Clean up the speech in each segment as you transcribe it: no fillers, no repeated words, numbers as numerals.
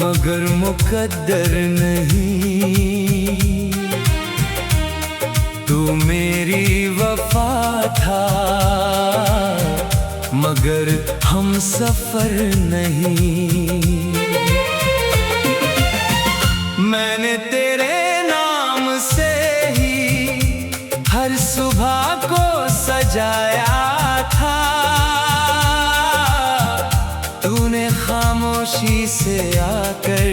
मगर मुकद्दर नहीं। तू मेरी वफा था मगर हम सफर नहीं। मैंने तेरे नाम से ही हर सुबह को सजाया था। तूने खामोशी से आकर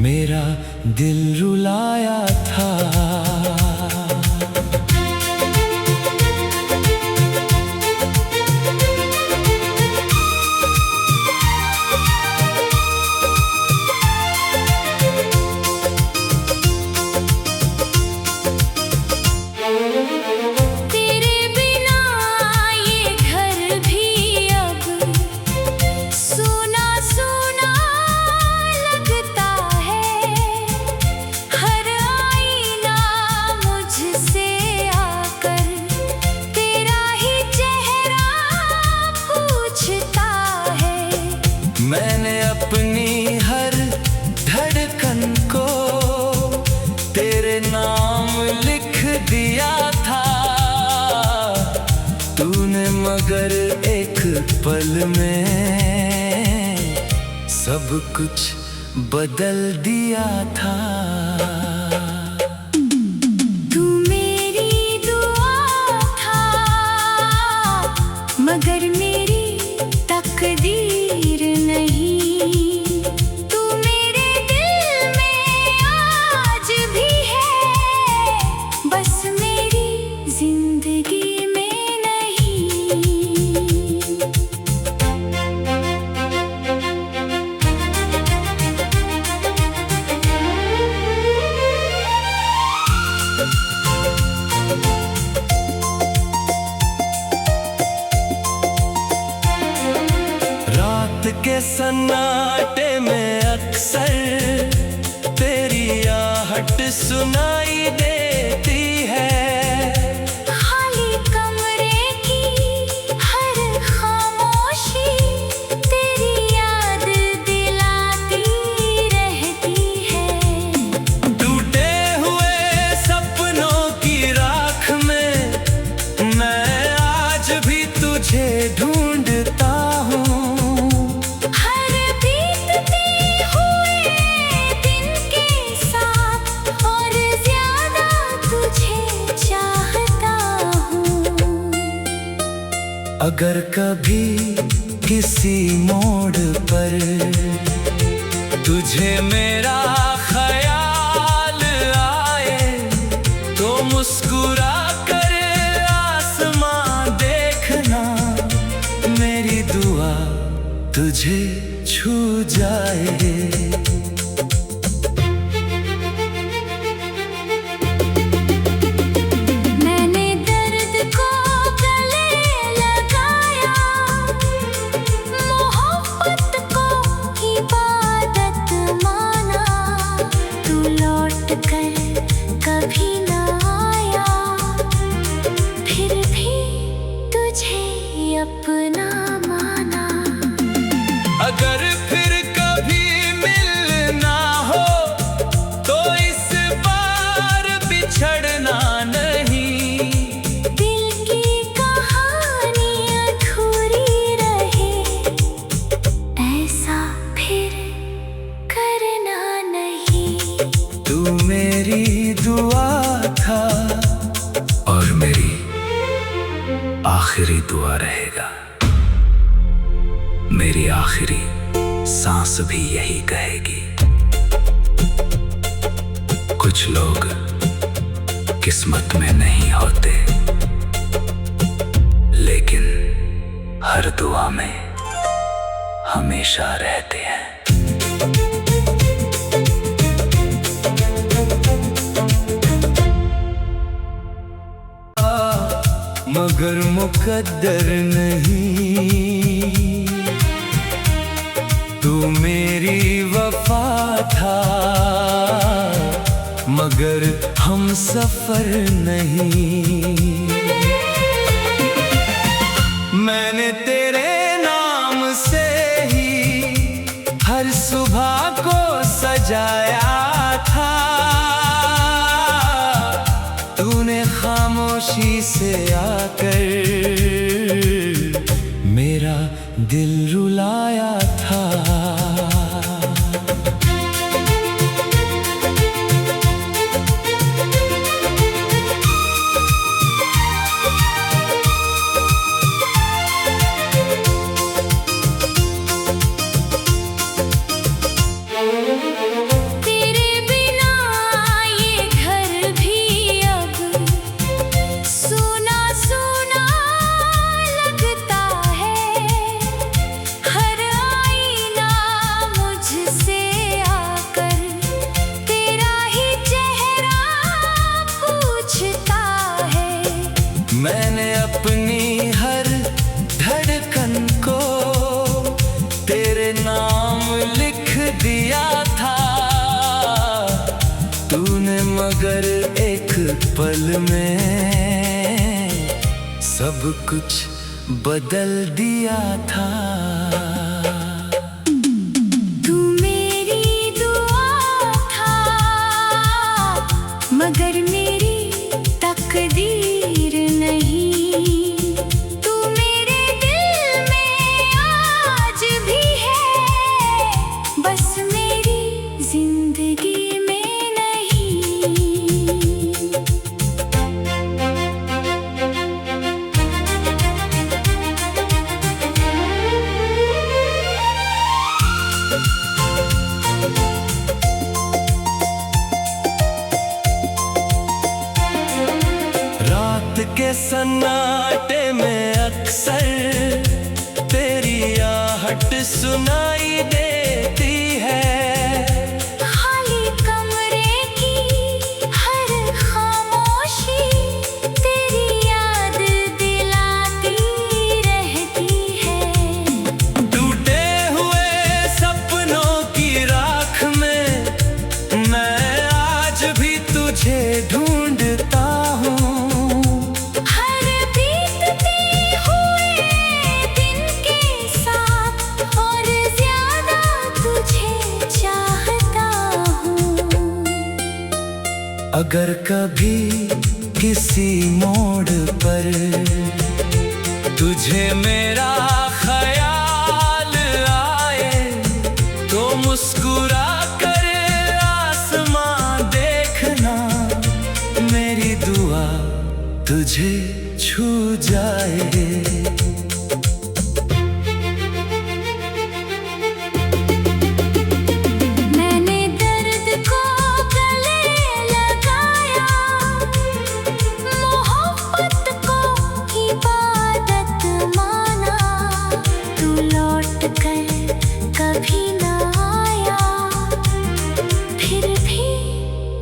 मेरा दिल रुलाया था। मैंने अपनी हर धड़कन को तेरे नाम लिख दिया था। तूने मगर एक पल में सब कुछ बदल दिया था। तू मेरी दुआ था मगर मेरी तकदीर नहीं। तू मेरे दिल में आज भी है बस मेरी जिंदगी में नहीं। रात के सन्नाटे में अक्सर तेरी आहट सुनाई देती है। खाली कमरे की हर खामोशी तेरी याद दिलाती रहती है। टूटे हुए सपनों की राख में मैं आज भी तुझे ढूंढता हूँ। अगर कभी किसी मोड़ पर तुझे मेरा ख्याल आए तो मुस्कुरा कर आसमां देखना। मेरी दुआ तुझे छू जाए। कभी ना आया फिर भी तुझे अपना माना। अगर फिर कभी मिलना हो तो इस बार बिछड़ना नहीं। दिल की कहानी अधूरी रहे ऐसा फिर करना नहीं। तू मेरी दुआ था और मेरी आखिरी दुआ रहेगा। मेरी आखिरी सांस भी यही कहेगी। कुछ लोग किस्मत में नहीं होते लेकिन हर दुआ में हमेशा रहते हैं। मगर मुकद्दर नहीं। तू मेरी वफा था मगर हम सफर नहीं। मैंने तेरे नाम से ही हर सुबह को सजाया था। तूने खामोशी से आकर मेरा दिल रुलाया था। तेरे बिना ये घर भी अब सूना सूना लगता है। हर आईना मुझसे आकर तेरा ही चेहरा पूछता है। मैंने अपनी हर धड़कन को तेरे नाम लिख दिया था। तूने मगर एक पल में सब कुछ बदल दिया था। तू मेरी दुआ था मगर मेरी तकदीर नहीं। तू मेरे दिल में आज भी है बस मेरी जिंदगी में नहीं। रात के सन्नाटे में अक्सर तेरी आहट सुनाई देती है। खाली कमरे की हर खामोशी तेरी याद दिलाती रहती है। टूटे हुए सपनों की राख में मैं आज भी तुझे ढूंढता हूँ। हर बीतते हुए दिन के साथ और ज्यादा तुझे चाहता हूँ। अगर कभी किसी मोड़ पर तुझे मेरा ख्याल आए तो मुस्कुरा कर आसमां देखना। मेरी दुआ तुझे छू जाए। मैंने दर्द को गले लगाया मोहब्बत को इबादत माना। तू लौट कर कभी न आया फिर भी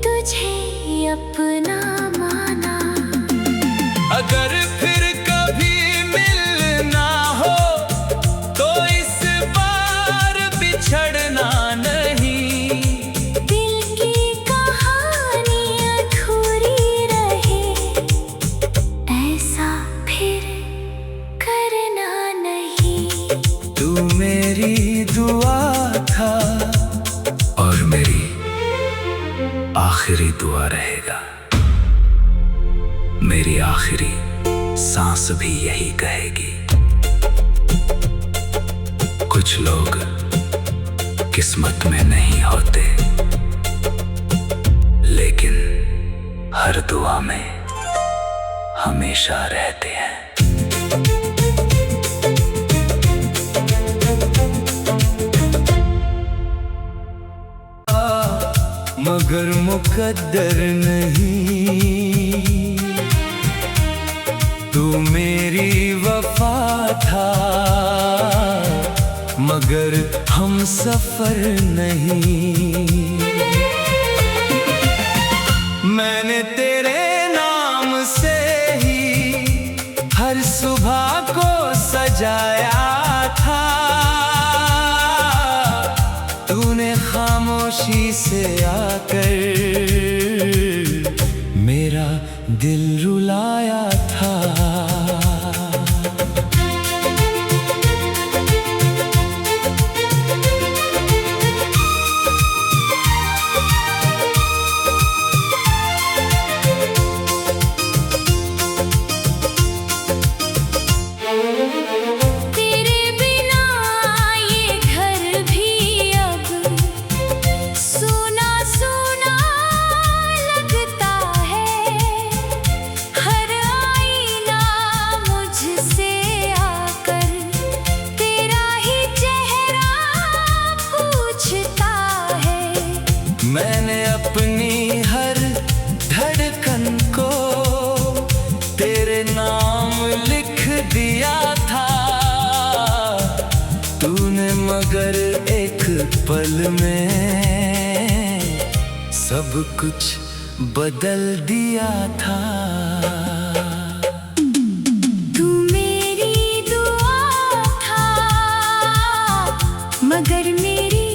तुझे अपना माना। अगर फिर कभी मिलना हो तो इस बार बिछड़ना नहीं। दिल की कहानी अधूरी रहे ऐसा फिर करना नहीं। तू मेरी दुआ था और मेरी आखिरी दुआ रहेगा। मेरी आखिरी सांस भी यही कहेगी। कुछ लोग किस्मत में नहीं होते लेकिन हर दुआ में हमेशा रहते हैं। मगर मुकद्दर नहीं। तू मेरी वफा था मगर हम सफर नहीं। मैंने तेरे नाम से ही हर सुबह को सजाया था। तूने खामोशी से आकर मेरा दिल रुलाया था। मगर एक पल में सब कुछ बदल दिया था। तू मेरी दुआ था मगर मेरी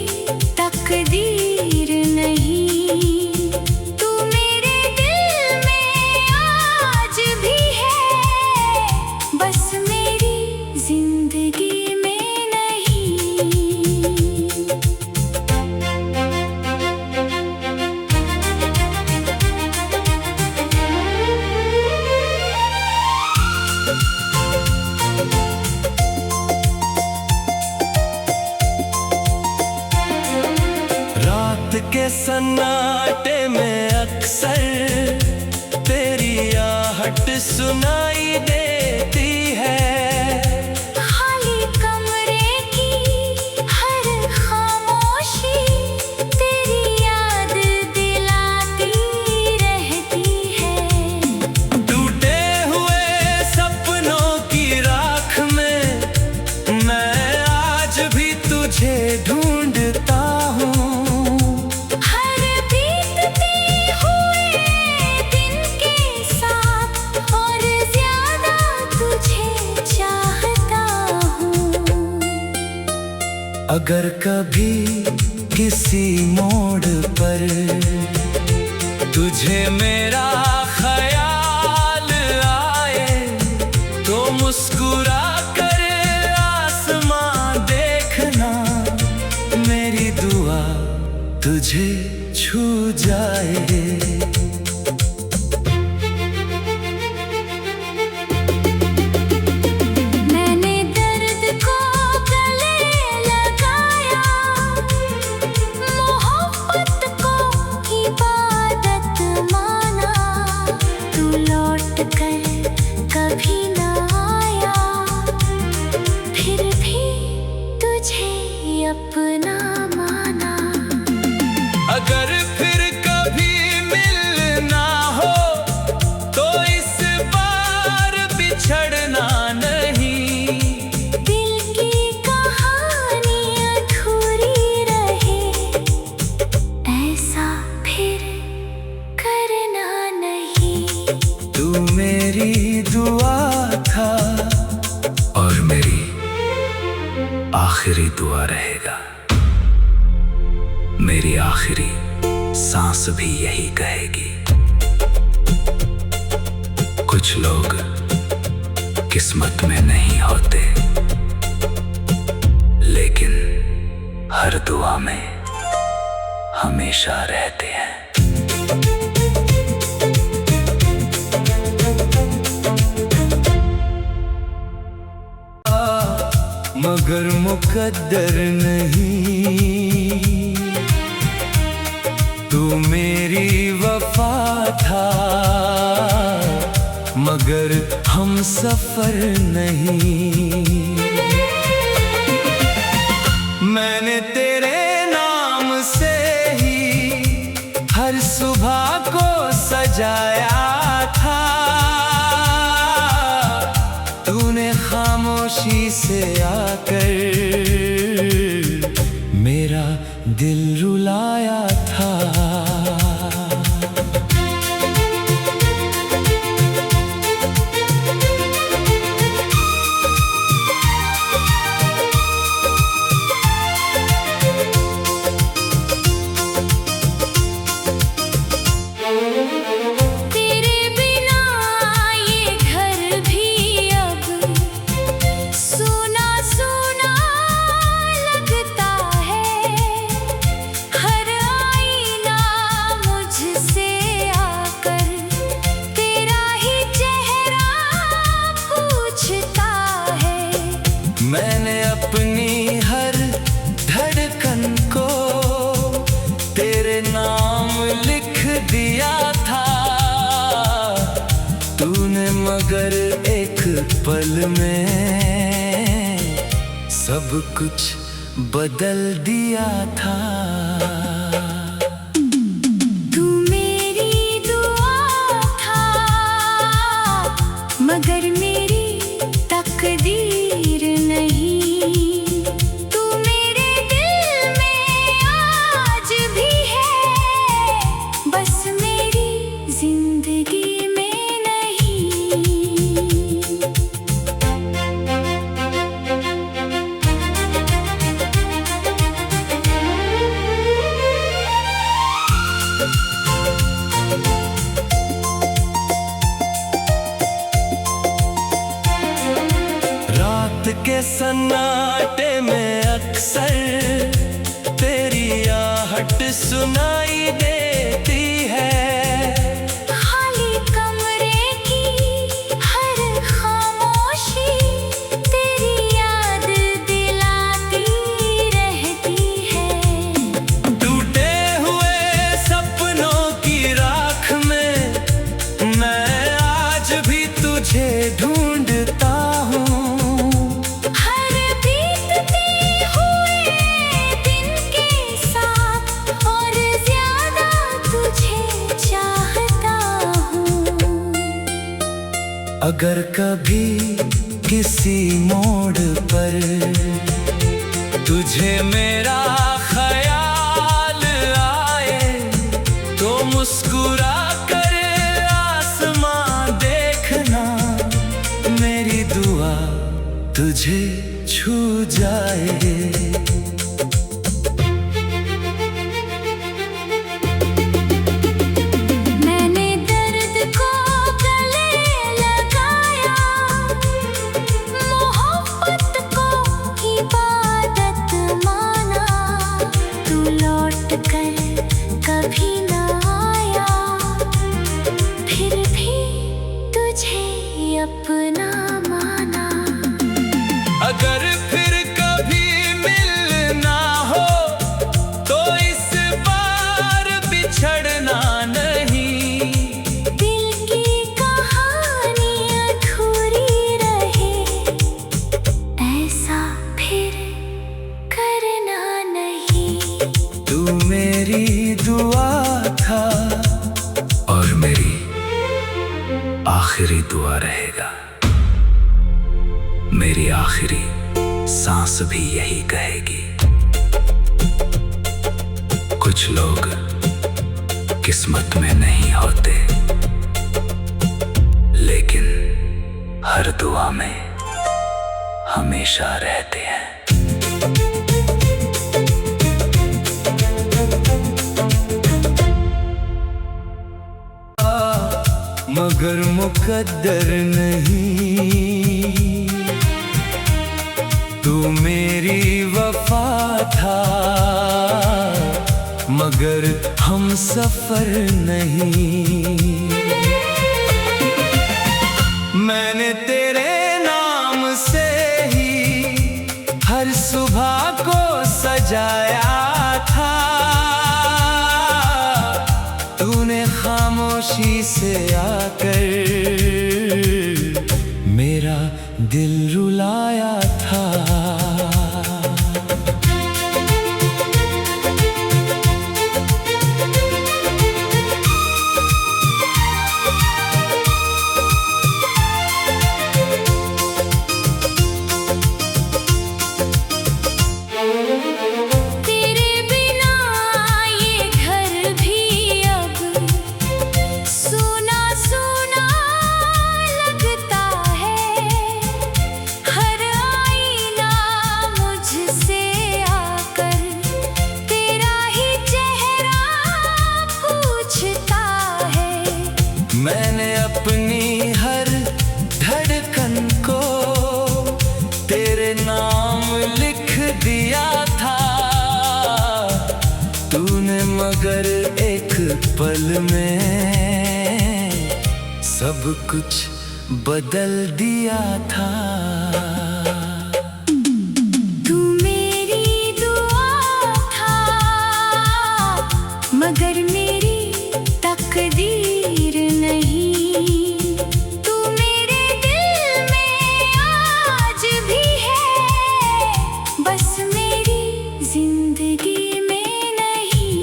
तकदीर नहीं। तू मेरे दिल में आज भी है, बस मेरी जिंदगी में नहीं। रात के सन्नाटे में अक्सर तेरी आहट सुनाई देती है। खाली कमरे की हर खामोशी तेरी याद दिलाती रहती है। टूटे हुए सपनों की राख में मैं आज भी तुझे ढूंढता हूँ। हर बीतते हुए दिन के साथ और ज्यादा तुझे चाहता हूँ। अगर कभी किसी मोड़ पर तुझे मेरा ख्याल आए तो मुस्कुरा कर आसमां देखना, मेरी दुआ तुझे छू जाए। मैंने दर्द को गले लगाया, मोहब्बत को इबादत माना। तू लौट कर कभी न आया, फिर भी तुझे अपना माना। अगर फिर कभी मिलना हो तो इस बार बिछड़ना नहीं। दिल की कहानी अधूरी रहे, ऐसा फिर करना नहीं। तू मेरी दुआ था और मेरी आखिरी दुआ रहेगा। मेरी आखिरी सांस भी यही कहेगी। कुछ लोग किस्मत में नहीं होते, लेकिन हर दुआ में हमेशा रहते हैं। मगर मुकद्दर नहीं, तू मेरी वफा था मगर हम सफर नहीं। मैंने तेरे नाम से ही हर सुबह को सजाया था। तूने खामोशी से आकर मेरा दिल रुलाया था। तेरे बिना ये घर भी अब सूना सूना लगता है। हर आईना मुझसे आकर तेरा ही चेहरा पूछता है। मैंने अपनी हर धड़कन को तेरे नाम लिख दिया था। तूने मगर एक पल में सब कुछ बदल दिया था। तू मेरी दुआ था मगर मेरी तकदीर नहीं। तू मेरे सन्नाटे में अक्सर तेरी आहट सुनाई देती है। खाली कमरे की हर खामोशी तेरी याद दिलाती रहती है। टूटे हुए सपनों की राख में मैं आज भी तुझे ढूंढता हूँ। हर बीतते हुए दिन के साथ और ज्यादा तुझे चाहता हूँ। अगर कभी किसी मोड़ पर तुझे मेरा ख्याल आए तो मुस्कुरा कर आसमां देखना, मेरी दुआ तुझे छू जाए। मैंने दर्द को गले लगाया, मोहब्बत को इबादत माना। तू लौट कर कभी न आया, फिर भी तुझे अपना माना। अगर फिर कभी मिलना हो तो इस बार बिछड़ना नहीं। दिल की कहानी अधूरी रहे, ऐसा फिर करना नहीं। तू मेरी दुआ था और मेरी आखिरी दुआ रहेगा। मेरी आखिरी सांस भी यही कहेगी। कुछ लोग किस्मत में नहीं होते, लेकिन हर दुआ में हमेशा रहते हैं। मगर मुकद्दर नहीं, तू मेरी वफा था। मगर हम सफर नहीं। मैंने तेरे नाम से ही हर सुबह को सजाया था। तूने खामोशी से आकर मेरा दिल रुलाया था। तेरे बिना ये घर भी अब सूना सूना लगता है। हर आईना मुझसे आकर तेरा ही चेहरा पूछता है। मैंने अपनी हर धड़कन को तेरे नाम लिख दिया था। तूने मगर एक पल में सब कुछ बदल दिया था। तू मेरी दुआ था, मगर मेरी तकदीर नहीं। तू मेरे दिल में आज भी है, बस मेरी जिंदगी में नहीं।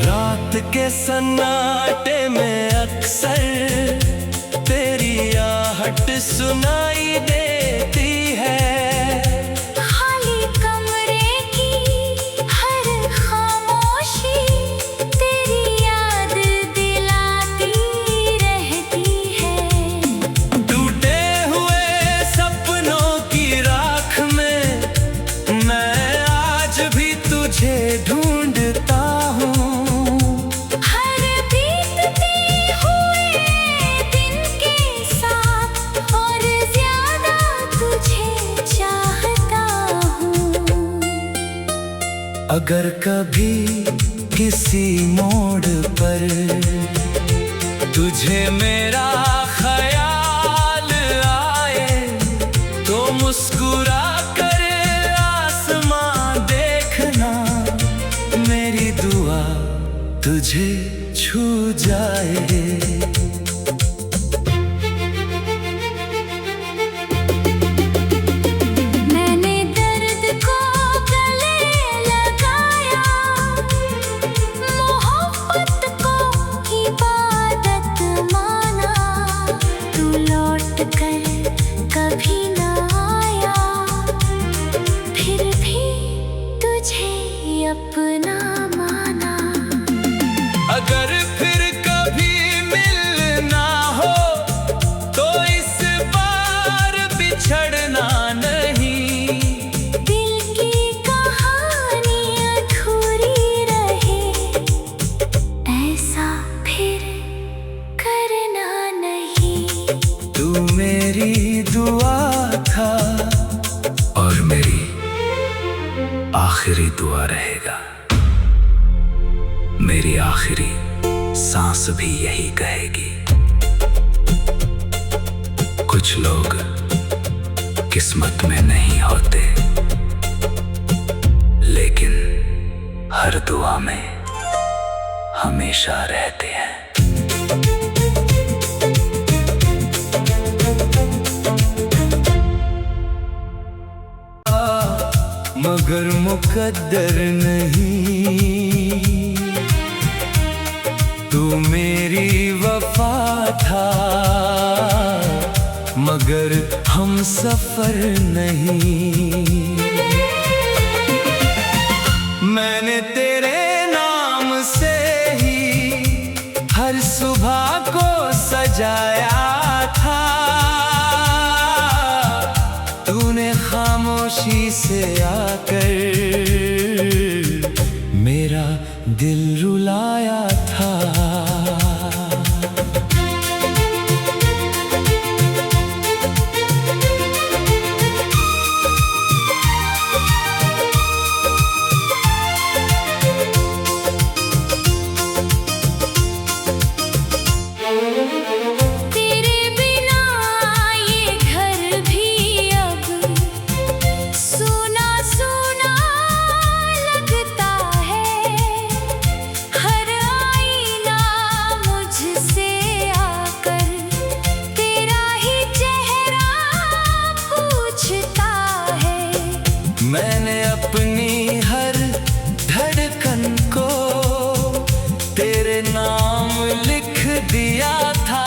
रात के सन्नाटे में अक्सर तेरी आहट सुनाई देती है। खाली कमरे की हर खामोशी तेरी याद दिलाती रहती है। टूटे हुए अगर कभी किसी मोड़ पर तुझे मेरा ख्याल आए तो मुस्कुरा कर आसमां देखना, मेरी दुआ तुझे छू जाए। कभी न आया, फिर भी तुझे अपना माना। अगर फिर कभी मिलना हो तो इस बार बिछड़ना नहीं। दिल की कहानी अधूरी रहे, ऐसा फिर करना नहीं। तू मेरी दुआ था और मेरी आखिरी दुआ रहेगा। मेरी आखिरी सांस भी यही कहेगी। कुछ लोग किस्मत में नहीं होते, लेकिन हर दुआ में हमेशा रहते हैं। मगर मुकद्दर नहीं, तू मेरी वफा था, मगर हम सफर नहीं। मैंने तेरे नाम से ही हर सुबह को सजाया था, तूने खामोशी से आकर मेरा दिल रुलाया था। मैंने अपनी हर धड़कन को तेरे नाम लिख दिया था,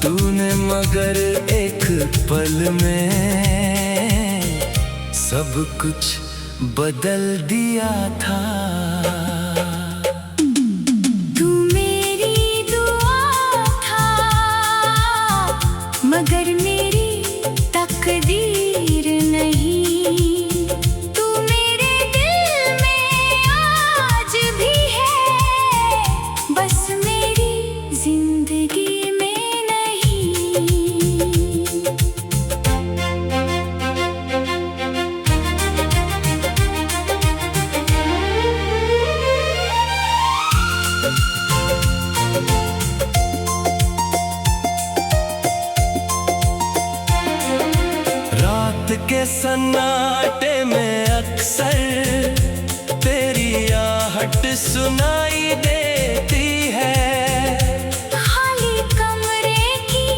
तूने मगर एक पल में सब कुछ बदल दिया था। तू मेरी दुआ था, मगर मेरी तकदीर नहीं। तू मेरे दिल में आज भी है, बस मेरी जिंदगी में नहीं। रात के सन्नाटे में अक्सर तेरी आहट सुनाई देती है। खाली कमरे की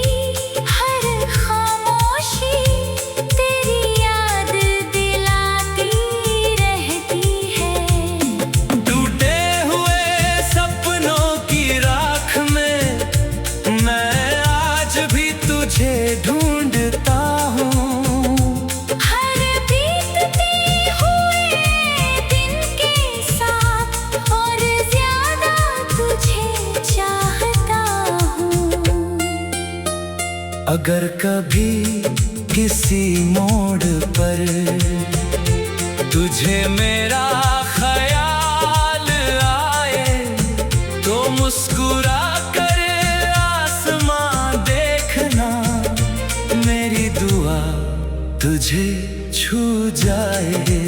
हर खामोशी तेरी याद दिलाती रहती है। टूटे हुए सपनों की राख में मैं आज भी तुझे ढूंढता हूँ। अगर कभी किसी मोड़ पर तुझे मेरा ख्याल आए तो मुस्कुरा कर आसमां देखना, मेरी दुआ तुझे छू जाए।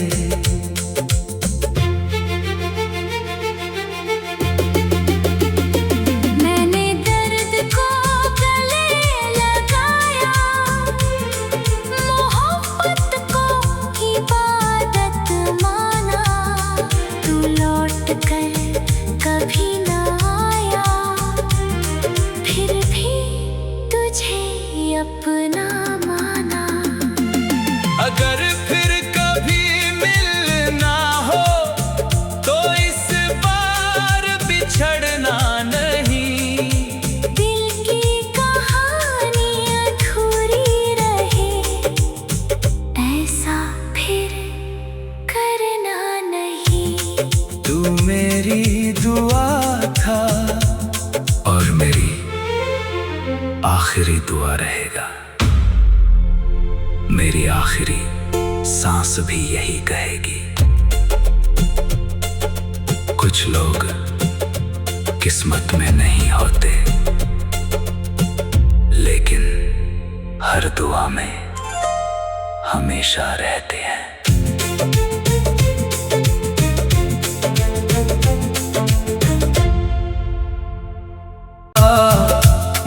अगर फिर कभी मिलना हो तो इस बार बिछड़ना नहीं। दिल की कहानी अधूरी रहे, ऐसा फिर करना नहीं। तू मेरी दुआ था और मेरी आखिरी दुआ रहेगा। मेरी आखिरी सांस भी यही कहेगी। कुछ लोग किस्मत में नहीं होते, लेकिन हर दुआ में हमेशा रहते हैं।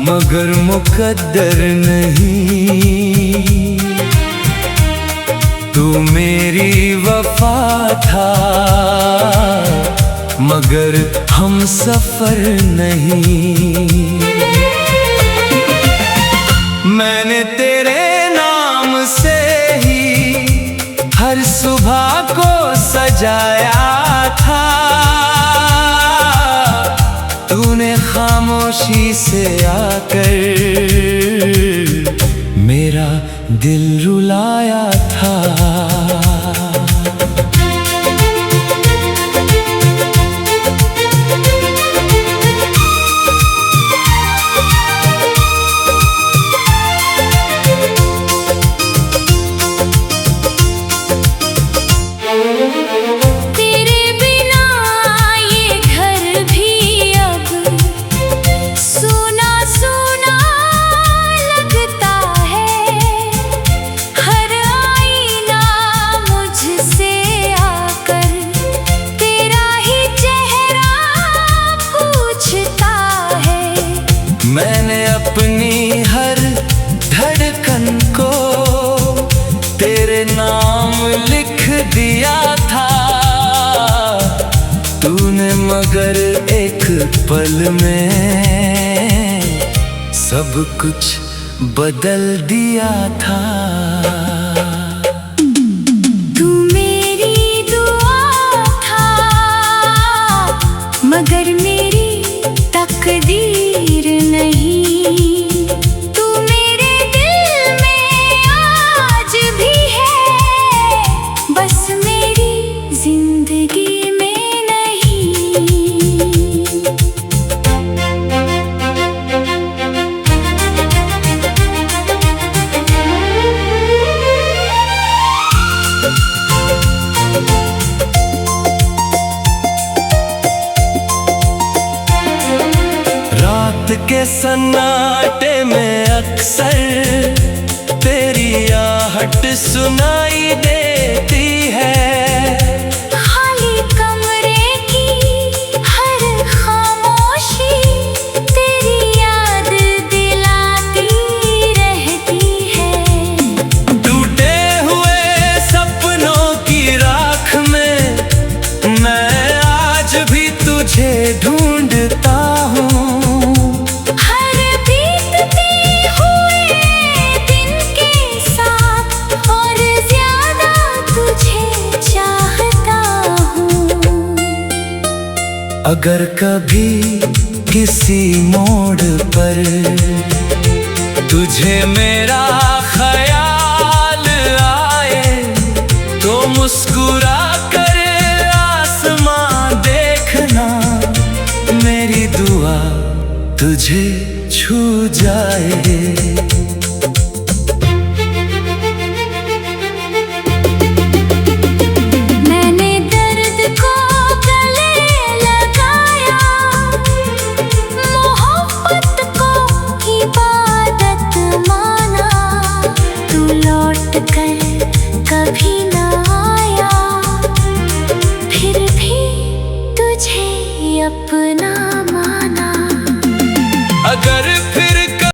मगर मुकद्दर नहीं, तू मेरी वफा था मगर हम सफर नहीं। मैंने तेरे नाम से ही हर सुबह को सजाया था, तूने खामोशी से आकर मेरा दिल रुलाया था। मैंने अपनी हर धड़कन को तेरे नाम लिख दिया था, तूने मगर एक पल में सब कुछ बदल दिया था। तू मेरी दुआ था मगर मेरी तकदीर नहीं। तू मेरे दिल में आज भी है, बस मेरी जिंदगी में नहीं। रात के सन्नाटे में अक्सर तेरी आहट सुनाई देती है। खाली कमरे की हर खामोशी तेरी याद दिलाती रहती है। टूटे हुए सपनों की राख में मैं आज भी तुझे ढूंढता हूँ। अगर कभी किसी मोड़ पर तुझे मेरा ख्याल आए तो मुस्कुरा कर आसमां देखना, मेरी दुआ तुझे छू जाए।